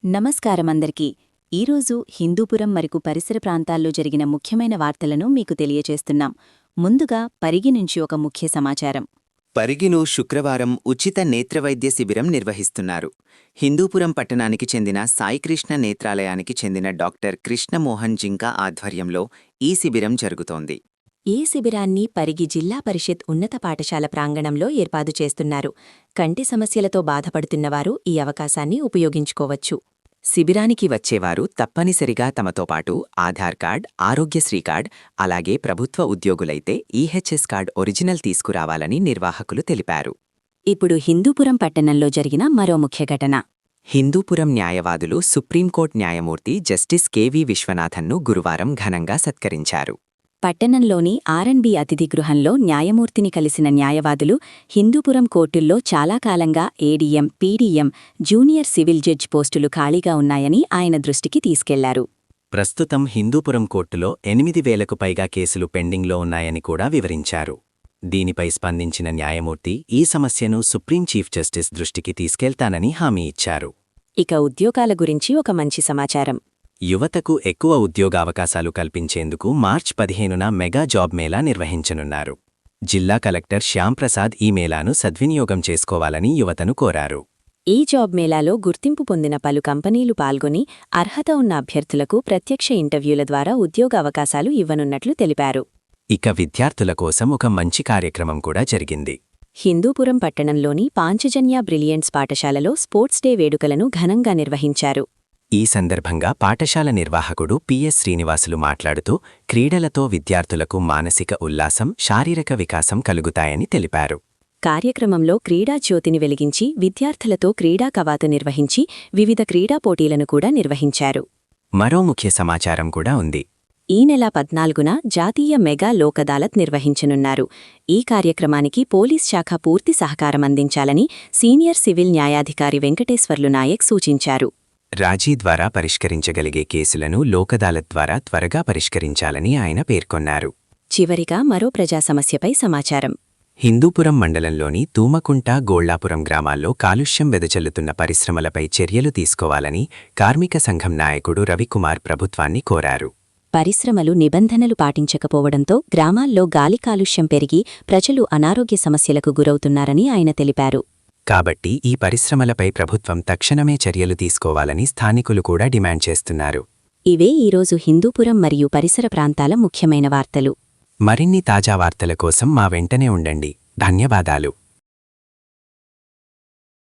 నమస్కారమందరికీ. ఈరోజు హిందూపురం మరియు పరిసర ప్రాంతాల్లో జరిగిన ముఖ్యమైన వార్తలను మీకు తెలియచేస్తున్నాం. ముందుగా పరిగి నుంచి ఒక ముఖ్య సమాచారం. పరిగిలో శుక్రవారం ఉచిత నేత్రవైద్య శిబిరం నిర్వహిస్తున్నారు. హిందూపురం పట్టణానికి చెందిన సాయికృష్ణ నేత్రాలయానికి చెందిన డాక్టర్ కృష్ణమోహన్ జింకా ఆధ్వర్యంలో ఈ శిబిరం జరుగుతోంది. ఈ శిబిరాన్ని పరిగి జిల్లా పరిషత్ ఉన్నత పాఠశాల ప్రాంగణంలో ఏర్పాటు చేస్తున్నారు. కంటి సమస్యలతో బాధపడుతున్నవారు ఈ అవకాశాన్ని ఉపయోగించుకోవచ్చు. శిబిరానికి వచ్చేవారు తప్పనిసరిగా తమతో పాటు ఆధార్ కార్డ్, ఆరోగ్యశ్రీ కార్డ్, అలాగే ప్రభుత్వ ఉద్యోగులైతే ఈహెచ్ఎస్ కార్డ్ ఒరిజినల్ తీసుకురావాలని నిర్వాహకులు తెలిపారు. ఇప్పుడు హిందూపురం పట్టణంలో జరిగిన మరో ముఖ్య ఘటన. హిందూపురం న్యాయవాదులు సుప్రీంకోర్టు న్యాయమూర్తి జస్టిస్ కెవి విశ్వనాథన్ను గురువారం ఘనంగా సత్కరించారు. పట్టణంలోని ఆర్ఎన్బి అతిథి గృహంలో న్యాయమూర్తిని కలిసిన న్యాయవాదులు హిందూపురం కోర్టుల్లో చాలా కాలంగా ADM, PDM, junior civil judge పోస్టులు ఖాళీగా ఉన్నాయని ఆయన దృష్టికి తీసుకెళ్లారు. ప్రస్తుతం హిందూపురం కోర్టులో 8,000కు పైగా కేసులు పెండింగ్లో ఉన్నాయని కూడా వివరించారు. దీనిపై స్పందించిన న్యాయమూర్తి ఈ సమస్యను సుప్రీం చీఫ్ జస్టిస్ దృష్టికి తీసుకెళ్తానని హామీ ఇచ్చారు. ఇక ఉద్యోగాల గురించి ఒక మంచి సమాచారం. యువతకు ఎక్కువ ఉద్యోగావకాశాలు కల్పించేందుకు మార్చి 15న మెగా జాబ్ మేళా నిర్వహించనున్నారు. జిల్లా కలెక్టర్ శ్యాంప్రసాద్ ఈ మేళాను సద్వినియోగం చేసుకోవాలని యువతను కోరారు. ఈ జాబ్ మేళాలో గుర్తింపు పొందిన పలు కంపెనీలు పాల్గొని అర్హత ఉన్న అభ్యర్థులకు ప్రత్యక్ష ఇంటర్వ్యూల ద్వారా ఉద్యోగ అవకాశాలు ఇవ్వనున్నట్లు తెలిపారు. ఇక విద్యార్థుల కోసం ఒక మంచి కార్యక్రమం కూడా జరిగింది. హిందూపురం పట్టణంలోని పాంచజన్య బ్రిలియంట్స్ పాఠశాలలో స్పోర్ట్స్ డే వేడుకలను ఘనంగా నిర్వహించారు. ఈ సందర్భంగా పాఠశాల నిర్వాహకుడు పిఎస్ శ్రీనివాసులు మాట్లాడుతూ క్రీడలతో విద్యార్థులకు మానసిక ఉల్లాసం, శారీరక వికాసం కలుగుతాయని తెలిపారు. కార్యక్రమంలో క్రీడా జ్యోతిని వెలిగించి విద్యార్థులతో క్రీడా కవాతు నిర్వహించి వివిధ క్రీడా పోటీలను కూడా నిర్వహించారు. మరో ముఖ్య సమాచారం కూడా ఉంది. ఈ నెల 14న జాతీయ మెగా లోక్ అదాలత్ నిర్వహించనున్నారు. ఈ కార్యక్రమానికి పోలీస్ శాఖ పూర్తి సహకారం అందించాలని సీనియర్ సివిల్ న్యాయాధికారి వెంకటేశ్వర్లు నాయక్ సూచించారు. రాజీ ద్వారా పరిష్కరించగలిగే కేసులను లోక్ అదాలత్ ద్వారా త్వరగా పరిష్కరించాలని ఆయన పేర్కొన్నారు. చివరిగా మరో ప్రజా సమస్యపై సమాచారం. హిందూపురం మండలంలోని తూమకుంట, గోళ్లాపురం గ్రామాల్లో కాలుష్యం వెదజల్లుతున్న పరిశ్రమలపై చర్యలు తీసుకోవాలని కార్మిక సంఘం నాయకుడు రవికుమార్ ప్రభుత్వాన్ని కోరారు. పరిశ్రమలు నిబంధనలు పాటించకపోవడంతో గ్రామాల్లో గాలి కాలుష్యం పెరిగి ప్రజలు అనారోగ్య సమస్యలకు గురవుతున్నారని ఆయన తెలిపారు. కాబట్టి ఈ పరిశ్రమలపై ప్రభుత్వం తక్షణమే చర్యలు తీసుకోవాలని స్థానికులు కూడా డిమాండ్ చేస్తున్నారు. ఇవే ఈరోజు హిందూపురం మరియు పరిసర ప్రాంతాల ముఖ్యమైన వార్తలు. మరిన్ని తాజా వార్తల కోసం మా వెంటనే ఉండండి. ధన్యవాదాలు.